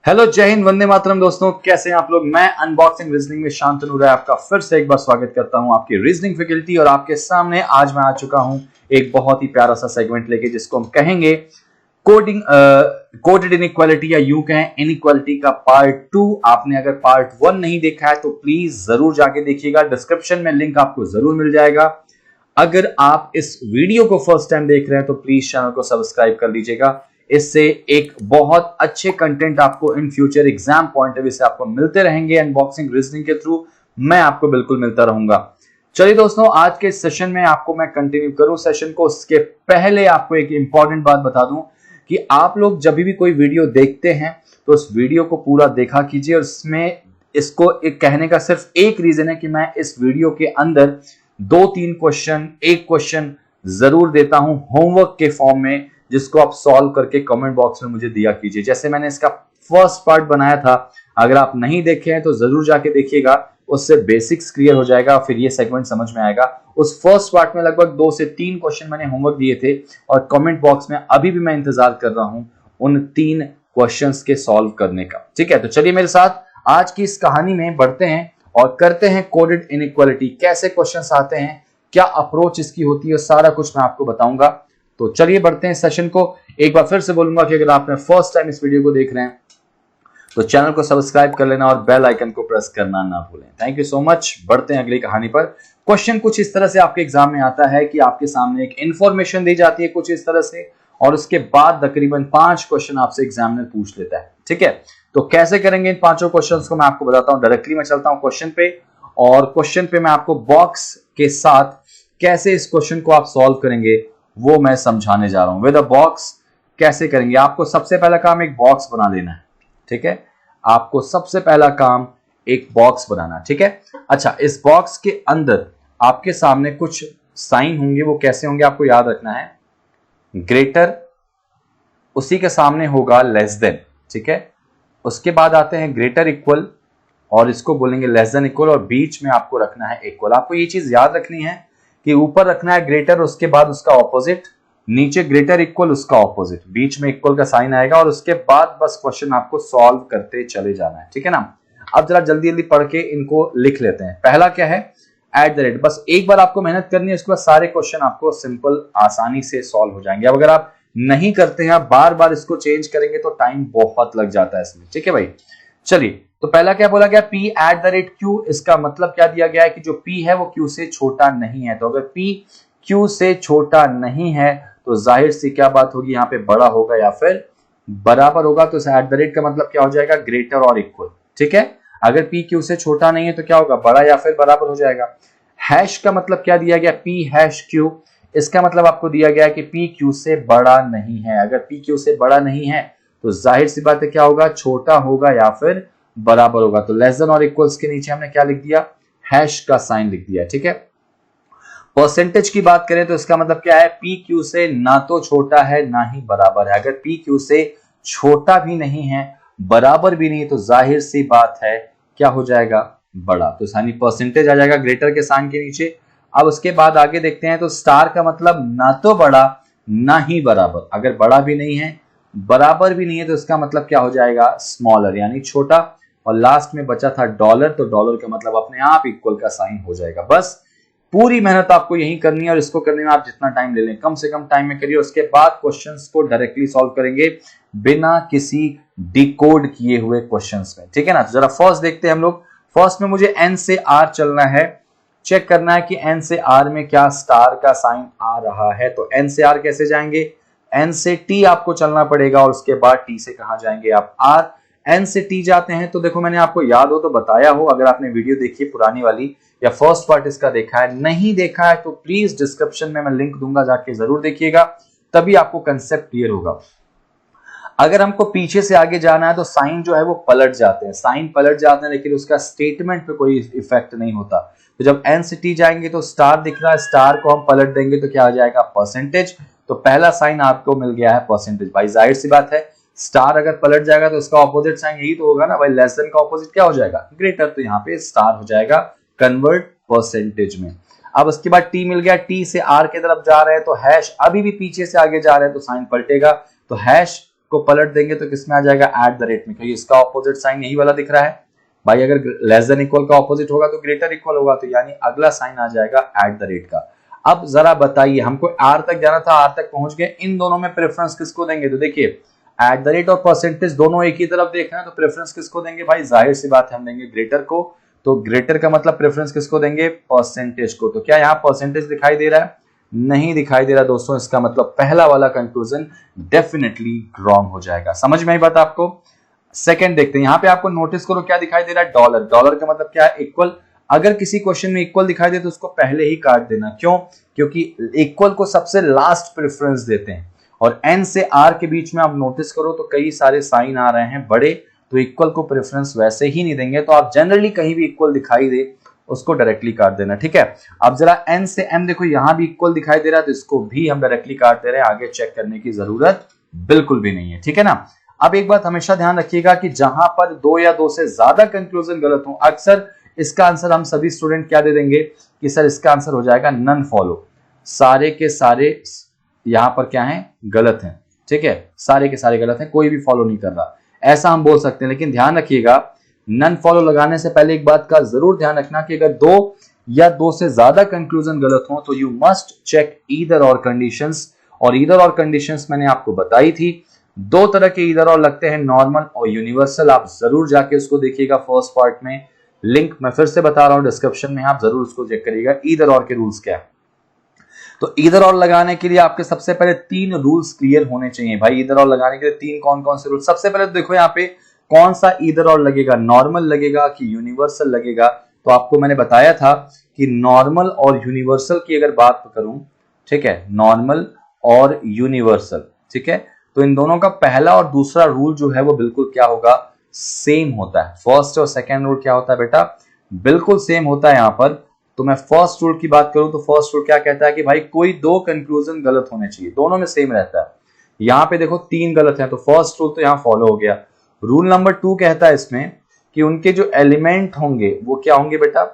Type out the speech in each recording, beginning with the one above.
Hello, जय हिंद, वंदे मातरम। दोस्तों, कैसे हैं आप लोग। मैं अनबॉक्सिंग रीजनिंग में शांतनु राय आपका फिर से एक बार स्वागत करता हूं आपकी रीजनिंग फैकल्टी। और आपके सामने आज मैं आ चुका हूं एक बहुत ही प्यारा सा सेगमेंट लेके, जिसको हम कहेंगे कोडेड इनइक्वालिटी, या यूं कहें इनइक्वालिटी का पार्ट 2। आपने अगर पार्ट 1 नहीं देखा है तो प्लीज जरूर जाके देखिएगा, डिस्क्रिप्शन में लिंक आपको जरूर मिल जाएगा। अगर आप इस वीडियो को फर्स्ट टाइम देख रहे हैं तो प्लीज चैनल को सब्सक्राइब कर लीजिएगा। इससे एक बहुत अच्छे कंटेंट आपको in future exam point of view से आपको मिलते रहेंगे। अनबॉक्सिंग रीजनिंग के थ्रू मैं आपको बिल्कुल मिलता रहूंगा। चलिए दोस्तों, आज के सेशन में आपको मैं कंटिन्यू करूं सेशन को, उसके पहले आपको एक इंपॉर्टेंट बात बता दूं कि आप लोग जब भी कोई वीडियो देखते हैं तो उस वीडियो को पूरा देखा कीजिए। और इसमें इसको एक कहने का सिर्फ एक रीजन है कि मैं इस वीडियो के अंदर 2-3 क्वेश्चन, एक क्वेश्चन जरूर देता हूं होमवर्क के फॉर्म में, जिसको आप सॉल्व करके कमेंट बॉक्स में मुझे दिया कीजिए। जैसे मैंने इसका फर्स्ट पार्ट बनाया था, अगर आप नहीं देखे हैं तो जरूर जाके देखिएगा, उससे बेसिक्स क्लियर हो जाएगा, फिर ये सेगमेंट समझ में आएगा। उस फर्स्ट पार्ट में लगभग 2 से 3 क्वेश्चन मैंने होमवर्क दिए थे, और कमेंट बॉक्स में अभी भी मैं इंतजार कर रहा हूं उन 3 क्वेश्चंस के सॉल्व करने का। ठीक है, तो चलिए मेरे साथ आज की इस कहानी में बढ़ते हैं और करते हैं कोडेड इनइक्वालिटी। कैसे क्वेश्चंस आते हैं, क्या अप्रोच इसकी होती है, सारा कुछ मैं आपको बताऊंगा। तो चलिए बढ़ते हैं सेशन को। एक बार फिर से बोलूंगा कि अगर आपने फर्स्ट टाइम इस वीडियो को देख रहे हैं तो चैनल को सब्सक्राइब कर लेना और बेल आइकन को प्रेस करना ना भूलें। Thank you so much. बढ़ते हैं अगली कहानी पर। क्वेश्चन कुछ इस तरह से आपके एग्जाम में आता है कि आपके सामने एक इंफॉर्मेशन दी जाती है कुछ इस तरह से, और उसके बाद तकरीबन 5 क्वेश्चन आपसे एग्जामिनर पूछ लेता है। ठीक है, तो कैसे करेंगे इन 5 क्वेश्चन को मैं आपको बताता हूं। डायरेक्टली मैं चलता हूं क्वेश्चन पे, और क्वेश्चन पे मैं आपको बॉक्स के साथ कैसे इस क्वेश्चन को आप सॉल्व करेंगे वो मैं समझाने जा रहा हूं। विद अ बॉक्स कैसे करेंगे, आपको सबसे पहला काम एक बॉक्स बना लेना है। ठीक है, आपको सबसे पहला काम एक बॉक्स बनाना। ठीक है, अच्छा, इस बॉक्स के अंदर आपके सामने कुछ साइन होंगे, वो कैसे होंगे आपको याद रखना है। ग्रेटर, उसी के सामने होगा लेस देन। ठीक है, उसके बाद आते हैं ग्रेटर इक्वल, और इसको बोलेंगे लेस देन इक्वल, और बीच में आपको रखना है इक्वल। आपको ये चीज याद रखनी है कि ऊपर रखना है ग्रेटर, उसके बाद उसका ऑपोजिट, नीचे ग्रेटर इक्वल उसका ऑपोजिट, बीच में इक्वल का साइन आएगा, और उसके बाद बस क्वेश्चन आपको सॉल्व करते चले जाना है। ठीक है ना। अब जरा जल्दी जल्दी पढ़ के इनको लिख लेते हैं। पहला क्या है, एट द रेट। बस एक बार आपको मेहनत करनी है, उसके बाद सारे क्वेश्चन आपको सिंपल आसानी से सॉल्व हो जाएंगे। अब अगर आप नहीं करते हैं, आप बार बार इसको चेंज करेंगे तो टाइम बहुत लग जाता है इसमें। ठीक है भाई, चलिए, तो पहला क्या बोला गया, P at the rate Q। इसका मतलब क्या दिया गया है कि जो P है वो Q से छोटा नहीं है। तो अगर P Q से छोटा नहीं है तो जाहिर सी क्या बात होगी, यहाँ पे बड़ा होगा या फिर बराबर होगा। तो एट द रेट का मतलब क्या हो जाएगा, ग्रेटर और इक्वल। ठीक है, अगर P Q से छोटा नहीं है तो क्या होगा, बड़ा या फिर बराबर हो जाएगा। हैश का मतलब क्या दिया गया, P हैश Q। इसका मतलब आपको दिया गया है कि P Q से बड़ा नहीं है। अगर P Q से बड़ा नहीं है तो जाहिर सी बात है क्या होगा, छोटा होगा या फिर बराबर होगा। तो लेस देन और इक्वल्स के नीचे हमने क्या लिख दिया, हैश का साइन लिख दिया। ठीक है, परसेंटेज की बात करें तो इसका मतलब क्या है, P Q से ना तो छोटा है ना ही बराबर है। अगर P Q से छोटा भी नहीं है, बराबर भी नहीं है, तो जाहिर सी बात है क्या हो जाएगा, बड़ा। तो यानी परसेंटेज आ जाएगा ग्रेटर के साइन के नीचे। अब उसके बाद आगे देखते हैं, तो स्टार का मतलब ना तो बड़ा ना ही बराबर। अगर बड़ा भी नहीं है, बराबर भी नहीं है, तो इसका मतलब क्या हो जाएगा, स्मॉलर यानी छोटा। और लास्ट में बचा था डॉलर, तो डॉलर का मतलब अपने आप इक्वल का साइन हो जाएगा। बस पूरी मेहनत आपको यही करनी है, और इसको करने में आप जितना टाइम ले लें कम से कम टाइम में करिए। उसके बाद क्वेश्चंस को डायरेक्टली सॉल्व करेंगे बिना किसी डिकोड किए हुए क्वेश्चंस में। ठीक है ना। तो जरा फर्स्ट देखते हैं हम लोग। फर्स्ट में मुझे N से R चलना है, चेक करना है कि N से R में क्या स्टार का साइन आ रहा है। तो N से R कैसे जाएंगे, N से T आपको चलना पड़ेगा, और उसके बाद T से कहां जाएंगे आप, R। N से T जाते हैं तो देखो, मैंने आपको याद हो तो बताया हो, अगर आपने वीडियो देखी पुरानी वाली या फर्स्ट पार्ट इसका देखा है, नहीं देखा है तो प्लीज डिस्क्रिप्शन में मैं लिंक दूंगा, जाके जरूर देखिएगा, तभी आपको कंसेप्ट क्लियर होगा। अगर हमको पीछे से आगे जाना है तो साइन जो है वो पलट जाते हैं, साइन पलट जाते हैं, लेकिन उसका स्टेटमेंट पे कोई इफेक्ट नहीं होता। तो जब N से T जाएंगे तो स्टार दिख रहा है, स्टार को हम पलट देंगे तो क्या आ जाएगा, परसेंटेज। तो पहला साइन आपको मिल गया है परसेंटेज। भाई जाहिर सी बात है, स्टार अगर पलट जाएगा तो उसका ऑपोजिट साइन यही तो होगा ना भाई, लेस देन का ऑपोजिट क्या हो जाएगा, ग्रेटर। तो यहाँ पे स्टार हो जाएगा कन्वर्ट परसेंटेज में। अब उसके बाद T मिल गया, T से R की तरफ जा रहे हैं तो हैश, अभी भी पीछे से आगे जा रहे हैं तो साइन पलटेगा, तो हैश को पलट देंगे तो किसमें आ जाएगा, एट द रेट में, क्योंकि इसका ऑपोजिट साइन यही वाला दिख रहा है भाई। अगर लेस देन इक्वल का ऑपोजिट होगा तो ग्रेटर इक्वल होगा, तो यानी अगला साइन आ जाएगा एट द रेट का। अब जरा बताइए, हमको आर तक जाना था, आर तक पहुंच गए, इन दोनों में प्रेफरेंस किसको देंगे? तो देखिए एट द रेट और परसेंटेज दोनों एक ही तरफ देख रहे हैं, तो प्रेफरेंस किसको देंगे भाई? जाहिर सी बात है हम देंगे ग्रेटर को। तो ग्रेटर का मतलब प्रेफरेंस किसको देंगे? परसेंटेज को। तो क्या यहाँ परसेंटेज दिखाई दे रहा है? नहीं दिखाई दे रहा दोस्तों। इसका मतलब पहला वाला कंक्लूजन डेफिनेटली रॉन्ग हो जाएगा। समझ में आई बात आपको? सेकंड देखते हैं, यहाँ पे आपको नोटिस करो क्या दिखाई दे रहा है? डॉलर। डॉलर का मतलब क्या है? इक्वल। अगर किसी क्वेश्चन में इक्वल दिखाई दे तो उसको पहले ही काट देना। क्यों? क्योंकि इक्वल को सबसे लास्ट प्रेफरेंस देते हैं। और एन से आर के बीच में आप नोटिस करो तो कई सारे साइन आ रहे हैं बड़े, तो इक्वल को प्रेफरेंस वैसे ही नहीं देंगे। तो आप जनरली कहीं भी इक्वल दिखाई दे उसको डायरेक्टली काट देना, ठीक है। अब जरा एन से एम देखो, यहां भी इक्वल दिखाई दे रहा है तो इसको भी हम डायरेक्टली काट दे रहे हैं, आगे चेक करने की जरूरत बिल्कुल भी नहीं है, ठीक है ना। अब एक बात हमेशा ध्यान रखिएगा कि जहां पर दो या दो से ज्यादा कंक्लूजन गलत हो, अक्सर इसका आंसर हम सभी स्टूडेंट क्या दे देंगे कि सर इसका आंसर हो जाएगा नन फॉलो। सारे के सारे यहां पर क्या है? गलत हैं, ठीक है, सारे के सारे गलत हैं, कोई भी फॉलो नहीं कर रहा, ऐसा हम बोल सकते हैं। लेकिन ध्यान रखिएगा, नन फॉलो लगाने से पहले एक बात का जरूर ध्यान रखना कि अगर दो या दो से ज्यादा कंक्लूजन गलत हो तो यू मस्ट चेक ईदर और कंडीशंस। और ईदर और कंडीशंस मैंने आपको बताई थी, दो तरह के ईदर और लगते हैं, नॉर्मल और यूनिवर्सल। आप जरूर जाके उसको देखिएगा फर्स्ट पार्ट में, लिंक मैं फिर से बता रहा हूं डिस्क्रिप्शन में, आप जरूर उसको चेक करिएगा ईदर और के रूल्स क्या है। तो ईदर और लगाने के लिए आपके सबसे पहले 3 रूल्स क्लियर होने चाहिए भाई। ईदर और लगाने के लिए 3 कौन कौन से रूल? सबसे पहले तो देखो यहाँ पे कौन सा ईदर और लगेगा, नॉर्मल लगेगा कि यूनिवर्सल लगेगा। तो आपको मैंने बताया था कि नॉर्मल और यूनिवर्सल की अगर बात करूं, ठीक है, नॉर्मल और यूनिवर्सल, ठीक है, तो इन दोनों का पहला और दूसरा रूल जो है वो बिल्कुल क्या होगा? सेम होता है। फर्स्ट और सेकेंड रूल क्या होता है बेटा? बिल्कुल सेम होता है यहाँ पर। तो मैं फर्स्ट रूल की बात करूं तो फर्स्ट रूल क्या कहता है कि भाई कोई दो कंक्लूजन गलत होने चाहिए, दोनों में सेम रहता है। यहाँ पे देखो 3 गलत है, तो फर्स्ट रूल तो यहाँ फॉलो हो गया। रूल नंबर 2 कहता है इसमें कि उनके जो एलिमेंट होंगे वो क्या होंगे बेटा?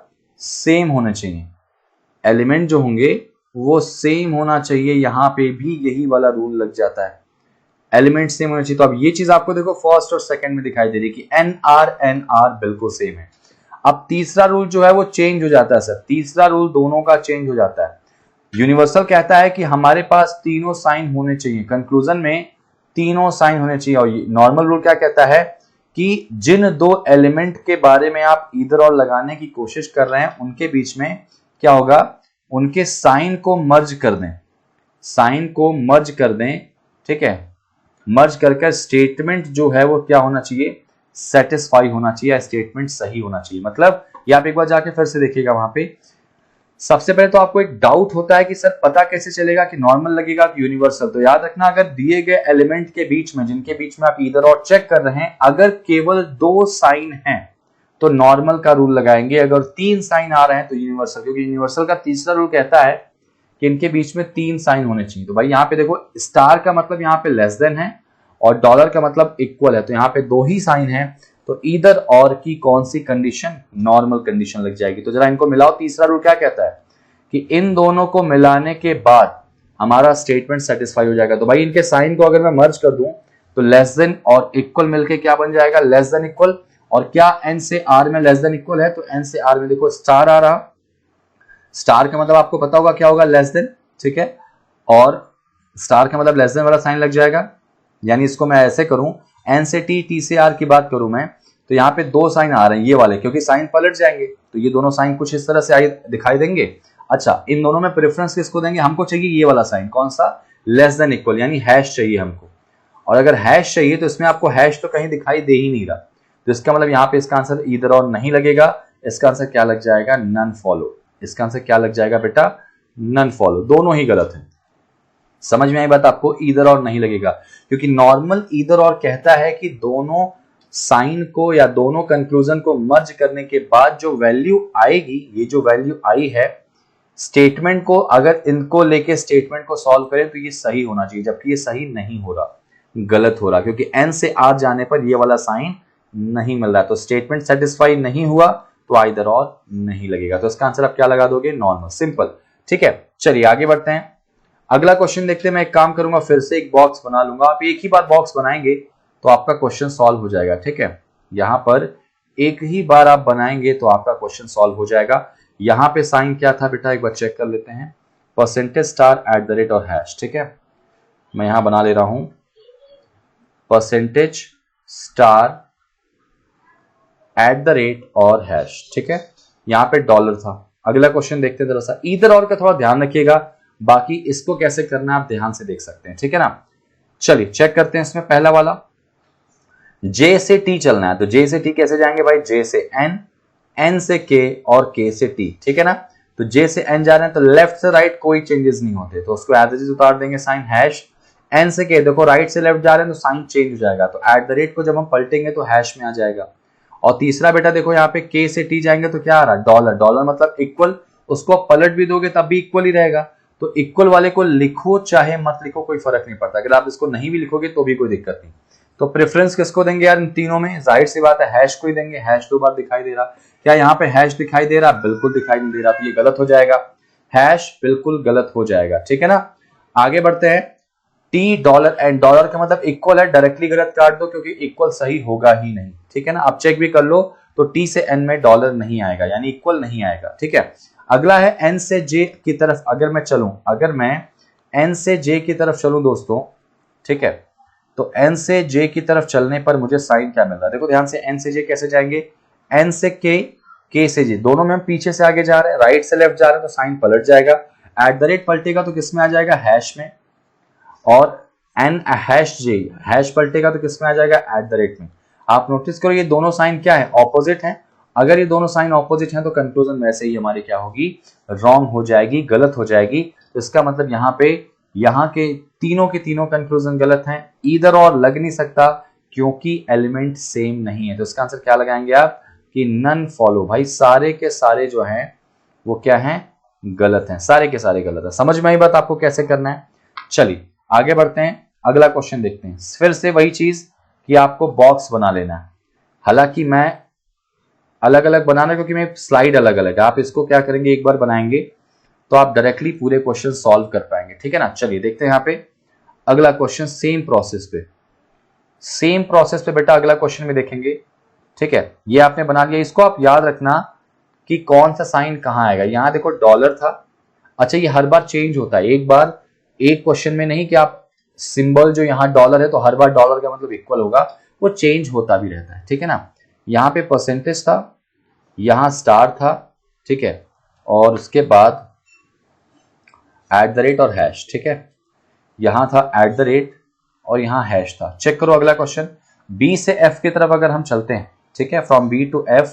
सेम होने चाहिए। एलिमेंट जो होंगे वो सेम होना चाहिए, यहां पे भी यही वाला रूल लग जाता है, एलिमेंट सेम होना चाहिए। तो अब ये चीज आपको देखो फर्स्ट और सेकंड में दिखाई दे रही है कि एन आर बिल्कुल सेम है। अब तीसरा रूल जो है वो चेंज हो जाता है सर, तीसरा रूल दोनों का चेंज हो जाता है। यूनिवर्सल कहता है कि हमारे पास तीनों साइन होने चाहिए, कंक्लूजन में तीनों साइन होने चाहिए। और नॉर्मल रूल क्या कहता है कि जिन दो एलिमेंट के बारे में आप ईदर और लगाने की कोशिश कर रहे हैं उनके बीच में क्या होगा? उनके साइन को मर्ज कर दें, साइन को मर्ज कर दें, ठीक है, मर्ज करके स्टेटमेंट जो है वो क्या होना चाहिए? सेटिस्फाई होना चाहिए, स्टेटमेंट सही होना चाहिए। मतलब ये आप एक बार जाके फिर से देखिएगा, वहां पे सबसे पहले तो आपको एक डाउट होता है कि सर पता कैसे चलेगा कि नॉर्मल लगेगा कि यूनिवर्सल। तो याद रखना, अगर दिए गए एलिमेंट के बीच में, जिनके बीच में आप ईदर और चेक कर रहे हैं, अगर केवल 2 साइन हैं तो नॉर्मल का रूल लगाएंगे, अगर 3 साइन आ रहे हैं तो यूनिवर्सल, क्योंकि यूनिवर्सल का तीसरा रूल कहता है कि इनके बीच में 3 साइन होने चाहिए। तो भाई यहाँ पे देखो स्टार का मतलब यहाँ पे लेस देन है और डॉलर का मतलब इक्वल है, तो यहाँ पे 2 ही साइन है, तो ईदर और की कौन सी कंडीशन? नॉर्मल कंडीशन लग जाएगी। तो जरा इनको मिलाओ। तीसरा रूल क्या कहता है कि इन दोनों को मिलाने के बाद हमारा स्टेटमेंट सेटिस्फाई हो जाएगा। तो भाई इनके साइन को अगर मैं मर्ज कर दूं तो लेस देन और इक्वल मिलके क्या बन जाएगा? Less than equal. और क्या एन से आर में लेस देन इक्वल है? तो एन से आर में देखो स्टार आ रहा, स्टार का मतलब आपको पता होगा क्या होगा? लेस देन, ठीक है, और स्टार का मतलब लेस देन वाला साइन लग जाएगा। यानी इसको मैं ऐसे करूं, एन से टी, टी से आर की बात करूं मैं, तो यहाँ पे 2 साइन आ रहे हैं ये वाले, क्योंकि साइन पलट जाएंगे तो ये दोनों साइन कुछ इस तरह से दिखाई देंगे। अच्छा, इन दोनों में प्रेफरेंस किसको देंगे? हमको चाहिए ये वाला साइन, कौन सा? लेस देन इक्वल, यानी हैश चाहिए हमको। और अगर हैश चाहिए तो इसमें आपको हैश तो कहीं दिखाई दे ही नहीं रहा, तो इसका मतलब यहाँ पे इसका आंसर ईदर और नहीं लगेगा, इसका आंसर क्या लग जाएगा? None follow. इसका आंसर क्या लग जाएगा बेटा? None follow. दोनों ही गलत है। समझ में आई बात आपको? ईदर और नहीं लगेगा, क्योंकि नॉर्मल ईदर और कहता है कि दोनों साइन को या दोनों कंक्लूजन को मर्ज करने के बाद जो वैल्यू आएगी, ये जो वैल्यू आई है स्टेटमेंट को, अगर इनको लेके स्टेटमेंट को सॉल्व करें तो ये सही होना चाहिए, जबकि ये सही नहीं हो रहा, गलत हो रहा, क्योंकि एन से आर जाने पर ये वाला साइन नहीं मिल रहा है। तो स्टेटमेंट सेटिस्फाई नहीं हुआ तो आइदर और नहीं लगेगा। तो इसका आंसर आप क्या लगा दोगे? नॉर्मल, सिंपल, ठीक है। चलिए आगे बढ़ते हैं। अगला क्वेश्चन देखते हैं। मैं एक काम करूंगा, फिर से एक बॉक्स बना लूंगा। आप एक ही बार बॉक्स बनाएंगे तो आपका क्वेश्चन सॉल्व हो जाएगा, ठीक है। यहां पर एक ही बार आप बनाएंगे तो आपका क्वेश्चन सॉल्व हो जाएगा। यहां पे साइन क्या था बेटा, एक बार चेक कर लेते हैं। Percentage star at the rate और हैश, ठीक है। मैं यहां बना ले रहा हूं percentage star at the rate और हैश, ठीक है। यहां पे डॉलर था। अगला क्वेश्चन देखते हैं जरा सा। ईदर और का थोड़ा ध्यान रखिएगा, बाकी इसको कैसे करना है आप ध्यान से देख सकते हैं, ठीक है ना। चलिए चेक करते हैं। इसमें पहला वाला जे से टी चलना है, तो जे से टी कैसे जाएंगे भाई, जे से एन, एन से के और के से टी, ठीक है ना। तो जे से एन जा रहे हैं तो लेफ्ट से राइट कोई चेंजेस नहीं होते, तो उसको एज इट इज उतार देंगे साइन हैश। एन से के देखो राइट से लेफ्ट जा रहे हैं तो साइन चेंज हो जाएगा, तो एट द रेट को जब हम पलटेंगे तो हैश में आ जाएगा। और तीसरा बेटा देखो यहाँ पे के से टी जाएंगे तो क्या आ रहा है, डॉलर। डॉलर मतलब इक्वल, उसको आप पलट भी दोगे तब भी इक्वल ही रहेगा। तो इक्वल वाले को लिखो चाहे मत लिखो कोई फर्क नहीं पड़ता, अगर आप इसको नहीं भी लिखोगे तो भी कोई दिक्कत नहीं। तो प्रेफरेंस किसको देंगे यार इन तीनों में, जाहिर सी बात है हैश को ही देंगे। हैश 2 बार दिखाई दे रहा, क्या यहाँ पे हैश दिखाई दे रहा, बिल्कुल दिखाई नहीं दे रहा, तो ये गलत हो जाएगा। हैश बिल्कुल गलत हो जाएगा, ठीक है ना। आगे बढ़ते हैं। टी डॉलर एंड, डॉलर का मतलब इक्वल है, डायरेक्टली गलत काट दो क्योंकि इक्वल सही होगा ही नहीं, ठीक है ना। आप चेक भी कर लो तो टी से एन में डॉलर नहीं आएगा, यानी इक्वल नहीं आएगा, ठीक है। अगला है एन से जे की तरफ अगर मैं चलूं, अगर मैं एन से जे की तरफ चलूं दोस्तों, ठीक है, तो एन से जे की तरफ चलने पर मुझे साइन क्या मिल रहा है, देखो ध्यान से। एन से जे कैसे जाएंगे, एन से के से जे, दोनों में हम पीछे से आगे जा रहे हैं, राइट से लेफ्ट जा रहे हैं, तो साइन पलट जाएगा। एट द रेट पलटेगा तो किस में आ जाएगा, हैश में। और एन हैश जे, हैश पलटेगा तो किस में आ जाएगा, एट द रेट में। आप नोटिस करो ये दोनों साइन क्या है, ऑपोजिट है। अगर ये दोनों साइन ऑपोजिट हैं तो कंक्लूजन वैसे ही हमारी क्या होगी, रॉन्ग हो जाएगी, गलत हो जाएगी। तो इसका मतलब यहाँ पे यहाँ के तीनों कंक्लूजन गलत हैं। ईदर और लग नहीं सकता क्योंकि एलिमेंट सेम नहीं है, तो इसका आंसर क्या लगाएंगे आप कि नन फॉलो। भाई सारे के सारे जो हैं वो क्या हैं, गलत हैं, सारे के सारे गलत है। समझ में आई बात आपको कैसे करना है। चलिए आगे बढ़ते हैं, अगला क्वेश्चन देखते हैं। फिर से वही चीज कि आपको बॉक्स बना लेना है। हालांकि मैं अलग अलग बनाना क्योंकि मैं स्लाइड अलग अलग है, आप इसको क्या करेंगे एक बार बनाएंगे तो आप डायरेक्टली पूरे क्वेश्चन सॉल्व कर पाएंगे, ठीक है ना। चलिए देखते हैं यहाँ पे अगला क्वेश्चन, सेम प्रोसेस पे बेटा अगला क्वेश्चन में देखेंगे, ठीक है। ये आपने बना लिया, इसको आप याद रखना कि कौन सा साइन कहाँ आएगा। यहाँ देखो डॉलर था, अच्छा ये हर बार चेंज होता है, एक बार एक क्वेश्चन में नहीं कि आप सिंबल जो यहाँ डॉलर है तो हर बार डॉलर का मतलब इक्वल होगा, वो चेंज होता भी रहता है, ठीक है ना। यहाँ पे परसेंटेज था, यहाँ स्टार था, ठीक है, और उसके बाद एट द रेट और हैश, ठीक है। यहाँ था एट द रेट और यहाँ हैश था। चेक करो अगला क्वेश्चन, बी से एफ की तरफ अगर हम चलते हैं, ठीक है, फ्रॉम बी टू एफ,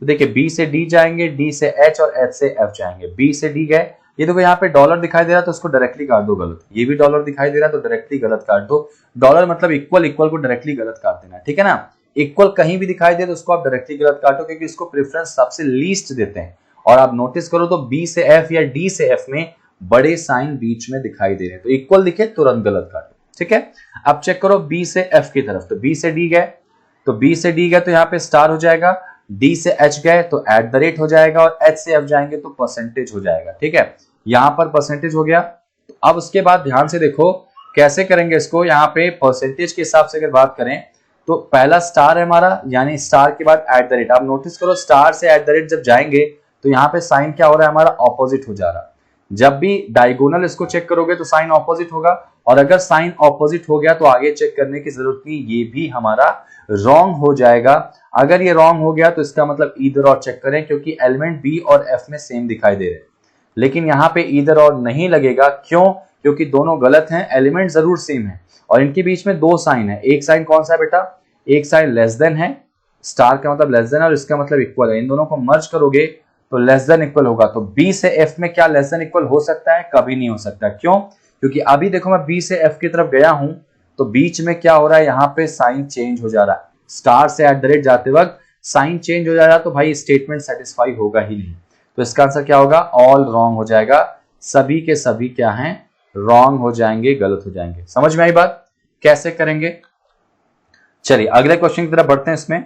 तो देखिए बी से डी जाएंगे, डी से एच और एच से एफ जाएंगे। बी से डी गए, ये देखो यहाँ पे डॉलर दिखाई दे रहा है तो उसको डायरेक्टली काट दो गलत, ये भी डॉलर दिखाई दे रहा है तो डायरेक्टली गलत काट दो। डॉलर मतलब इक्वल, इक्वल को डायरेक्टली गलत काट देना, ठीक है ना। इक्वल कहीं भी दिखाई दे तो उसको आप डायरेक्टली गलत काटो क्योंकि इसको प्रेफरेंस सबसे लीस्ट देते हैं। और आप नोटिस करो तो बी से एफ या डी से एफ में बड़े साइन बीच में दिखाई दे रहे हैं, तो इक्वल दिखे तुरंत गलत काटो, ठीक है। अब चेक करो बी से एफ की तरफ, तो बी से डी गए, तो बी से डी गए तो यहाँ पे स्टार हो जाएगा, डी से एच गए तो एट द रेट हो जाएगा और एच से एफ जाएंगे तो परसेंटेज हो जाएगा, ठीक है। यहां पर परसेंटेज हो गया। तो अब उसके बाद ध्यान से देखो कैसे करेंगे इसको। यहाँ पे परसेंटेज के हिसाब से अगर बात करें तो पहला स्टार है हमारा, यानी स्टार के बाद एट द रेट। आप नोटिस करो स्टार से एट द रेट जब जाएंगे तो यहाँ पे साइन क्या हो रहा है हमारा, ऑपोजिट हो जा रहा है। जब भी डायगोनल इसको चेक करोगे तो साइन ऑपोजिट होगा, और अगर साइन ऑपोजिट हो गया तो आगे चेक करने की जरूरत नहीं, ये भी हमारा रॉन्ग हो जाएगा। अगर ये रॉन्ग हो गया तो इसका मतलब ईदर और चेक करें क्योंकि एलिमेंट बी और एफ में सेम दिखाई दे रहे हैं, लेकिन यहाँ पे ईदर और नहीं लगेगा। क्यों? क्योंकि दोनों गलत हैं, एलिमेंट जरूर सेम है और इनके बीच में दो साइन है। एक साइन कौन सा है बेटा, एक साइन लेस देन है, स्टार का मतलब लेस देन और इसका मतलब इक्वल है। इन दोनों को मर्ज करोगे तो लेस देन इक्वल होगा। तो बी से एफ में क्या लेस देन इक्वल हो सकता है? कभी नहीं हो सकता। क्यों? क्योंकि अभी देखो मैं बी से एफ की तरफ गया हूं तो बीच में क्या हो रहा है, यहाँ पे साइन चेंज हो जा रहा है। स्टार से एट द रेट जाते वक्त साइन चेंज हो जा रहा है तो भाई स्टेटमेंट सेटिस्फाई होगा ही नहीं। तो इसका आंसर क्या होगा, ऑल रॉन्ग हो जाएगा। सभी के सभी क्या हैं, रॉन्ग हो जाएंगे, गलत हो जाएंगे। समझ में आई बात? कैसे करेंगे? चलिए अगले क्वेश्चन की तरफ बढ़ते हैं। इसमें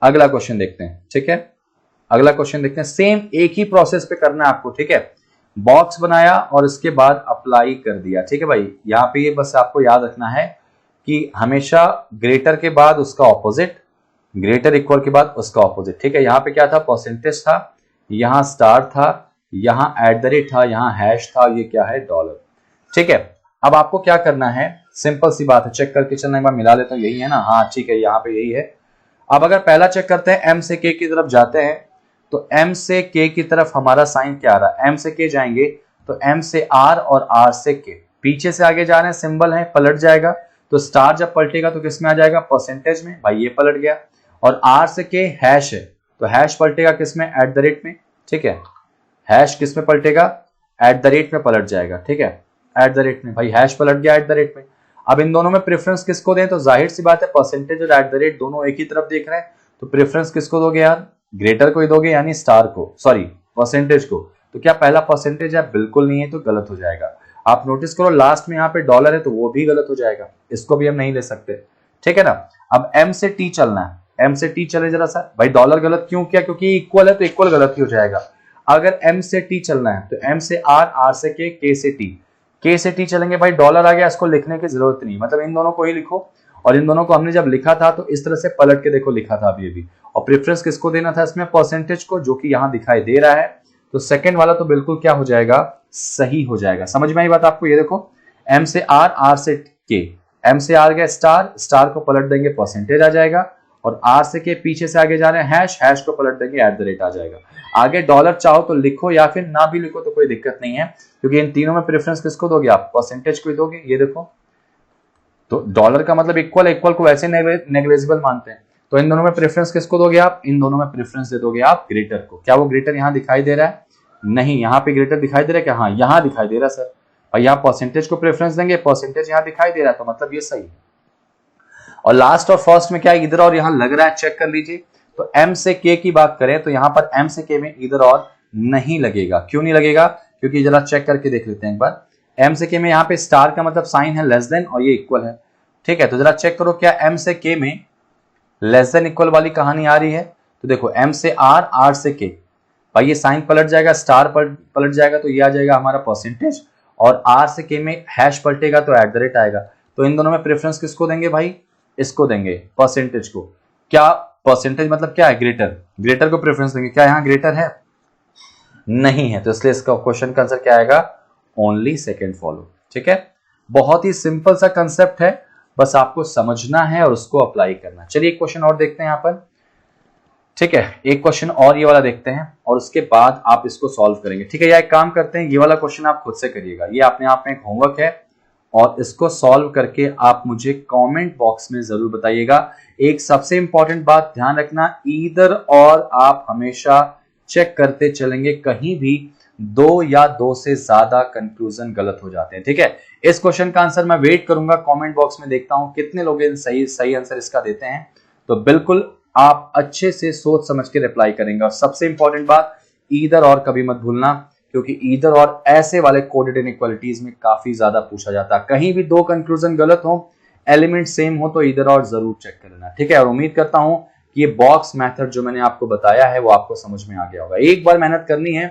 अगला क्वेश्चन देखते हैं, ठीक है। अगला क्वेश्चन देखते हैं, सेम एक ही प्रोसेस पे करना है आपको, ठीक है। बॉक्स बनाया और इसके बाद अप्लाई कर दिया। ठीक है भाई, यहाँ पे ये बस आपको याद रखना है कि हमेशा ग्रेटर के बाद उसका ऑपोजिट, ग्रेटर इक्वल के बाद उसका ऑपोजिट। ठीक है, यहाँ पे क्या था, परसेंटेज था, यहाँ स्टार था, यहाँ एट द रेट था, यहाँ हैश था, ये क्या है, डॉलर। ठीक है, अब आपको क्या करना है, सिंपल सी बात है, चेक करके चलना, एक बार मिला लेता हूँ, यही है ना, हाँ ठीक है, यहाँ पे यही है। अब अगर पहला चेक करते हैं, एम से के की तरफ जाते हैं, तो एम से के की तरफ हमारा साइन क्या आ रहा है, एम से के जाएंगे तो एम से आर और आर से के, पीछे से आगे जा रहे हैं, सिंबल है, पलट जाएगा, तो स्टार जब पलटेगा तो किस में आ जाएगा, परसेंटेज में, भाई ये पलट गया। और आर से के हैश है, तो हैश पलटेगा किस में, एट द रेट में। ठीक है, हैश किस में पलटेगा, एट द रेट में पलट जाएगा। ठीक है, एट द रेट में, भाई हैश पलट गया एट द रेट में। अब इन दोनों में प्रेफरेंस किसको दें, तो जाहिर सी बात है परसेंटेज और एट द रेट दोनों एक ही तरफ देख रहे हैं, तो प्रेफरेंस किसको दोगे यार, ग्रेटर को ही दोगे, यानी स्टार को, सॉरी परसेंटेज को। तो क्या पहला परसेंटेज है, बिल्कुल नहीं है, तो गलत हो जाएगा। आप नोटिस करो लास्ट में यहाँ पे डॉलर है, तो वो भी गलत हो जाएगा, इसको भी हम नहीं ले सकते। ठीक है ना, अब एम से टी चलना है, एम से टी चले जरा सा, भाई डॉलर गलत क्यों किया, क्योंकि इक्वल है तो इक्वल गलत ही हो जाएगा। अगर एम से टी चलना है तो एम से आर, आर से के से टी, के से टी चलेंगे, भाई डॉलर आ गया, इसको लिखने की जरूरत नहीं, मतलब इन दोनों को ही लिखो। और इन दोनों को हमने जब लिखा था तो इस तरह से पलट के देखो लिखा था अभी अभी, और प्रेफरेंस किसको देना था इसमें, परसेंटेज को, जो कि यहाँ दिखाई दे रहा है। तो सेकंड वाला तो बिल्कुल क्या हो जाएगा, सही हो जाएगा। समझ में आई बात आपको, ये देखो एम से आर, आर से के, एम से आर गया स्टार, स्टार को पलट देंगे परसेंटेज आ जाएगा, और आर से के पीछे से आगे जा रहे हैं हैश, हैश को पलट देंगे एट द रेट आ जाएगा। आगे डॉलर चाहो तो लिखो या फिर ना भी लिखो तो कोई दिक्कत नहीं है, क्योंकि इन तीनों में प्रेफरेंस किसको दोगे आप, परसेंटेज को ही दोगे। ये देखो, तो डॉलर का मतलब इक्वल, इक्वल को वैसे नेग्लेजिबल मानते हैं, तो इन दोनों में प्रेफरेंस किसको दोगे आप, इन दोनों में प्रेफरेंस दे दोगे आप ग्रेटर को। क्या वो ग्रेटर यहाँ दिखाई दे रहा है, नहीं, यहाँ पे ग्रेटर दिखाई दे रहा है क्या, हाँ यहाँ दिखाई दे रहा है सर, और यहाँ परसेंटेज को प्रेफरेंस देंगे, परसेंटेज यहाँ दिखाई दे रहा है, तो मतलब ये सही है। और लास्ट और फर्स्ट में क्या है, इधर और यहाँ लग रहा है, चेक कर लीजिए। तो एम से के की बात करें तो यहाँ पर एम से के में इधर और नहीं लगेगा, क्यों नहीं लगेगा, क्योंकि जरा चेक करके देख लेते हैं एक बार। एम से के में यहाँ पे स्टार का मतलब साइन है लेस देन, और ये इक्वल है। ठीक है, तो जरा चेक करो क्या एम से के में लेस देन इक्वल वाली कहानी आ रही है। तो देखो एम से आर, आर से के, भाई ये साइन पलट जाएगा, स्टार पलट जाएगा, तो ये आ जाएगा हमारा परसेंटेज, और आर से के में हैश पलटेगा तो एट द रेट आएगा। तो इन दोनों में प्रेफरेंस किसको देंगे भाई, इसको देंगे, परसेंटेज को। क्या परसेंटेज मतलब क्या है, ग्रेटर, ग्रेटर को प्रेफरेंस देंगे। क्या यहाँ ग्रेटर है, नहीं है, तो इसलिए इसका क्वेश्चन का आंसर क्या आएगा, ओनली सेकंड फॉलो। ठीक है, बहुत ही सिंपल सा कंसेप्ट है, बस आपको समझना है और उसको अप्लाई करना। चलिए एक क्वेश्चन और देखते हैं यहाँ पर। ठीक है, एक क्वेश्चन और ये वाला देखते हैं, और उसके बाद आप इसको सॉल्व करेंगे। ठीक है, या एक काम करते हैं, ये वाला क्वेश्चन आप खुद से करिएगा, ये अपने आप में एक होमवर्क है, और इसको सॉल्व करके आप मुझे कमेंट बॉक्स में जरूर बताइएगा। एक सबसे इंपॉर्टेंट बात ध्यान रखना, ईदर और आप हमेशा चेक करते चलेंगे, कहीं भी दो या दो से ज्यादा कंक्लूजन गलत हो जाते हैं। ठीक है, इस क्वेश्चन का आंसर मैं वेट करूंगा, कमेंट बॉक्स में देखता हूं कितने लोग सही आंसर इसका देते हैं। तो बिल्कुल आप अच्छे से सोच समझ के रिप्लाई करेंगे, और सबसे इंपॉर्टेंट बात, ईदर और कभी मत भूलना, क्योंकि ईदर और ऐसे वाले कोडेड इनइक्वालिटीज में काफी ज्यादा पूछा जाता है। कहीं भी दो कंक्लूजन गलत हो, एलिमेंट सेम हो, तो ईदर और जरूर चेक कर लेना। ठीक है, और उम्मीद करता हूं कि ये बॉक्स मेथड जो मैंने आपको बताया है वो आपको समझ में आ गया होगा। एक बार मेहनत करनी है,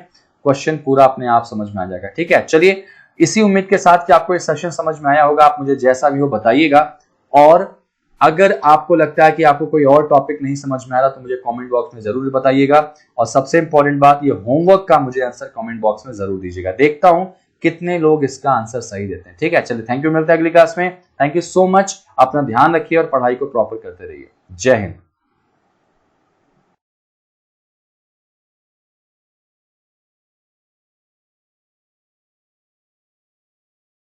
क्वेश्चन पूरा अपने आप समझ में आ जाएगा। ठीक है, चलिए इसी उम्मीद के साथ कि आपको ये सेशन समझ में आया होगा, आप मुझे जैसा भी हो बताइएगा, और अगर आपको लगता है कि आपको कोई और टॉपिक नहीं समझ में आ रहा तो मुझे कमेंट बॉक्स में जरूर बताइएगा, और सबसे इंपॉर्टेंट बात, ये होमवर्क का मुझे आंसर कमेंट बॉक्स में जरूर दीजिएगा, देखता हूं कितने लोग इसका आंसर सही देते हैं। ठीक है, चलिए थैंक यू, मिलते हैं अगली क्लास में। थैंक यू सो मच, अपना ध्यान रखिए और पढ़ाई को प्रॉपर करते रहिए। जय हिंद।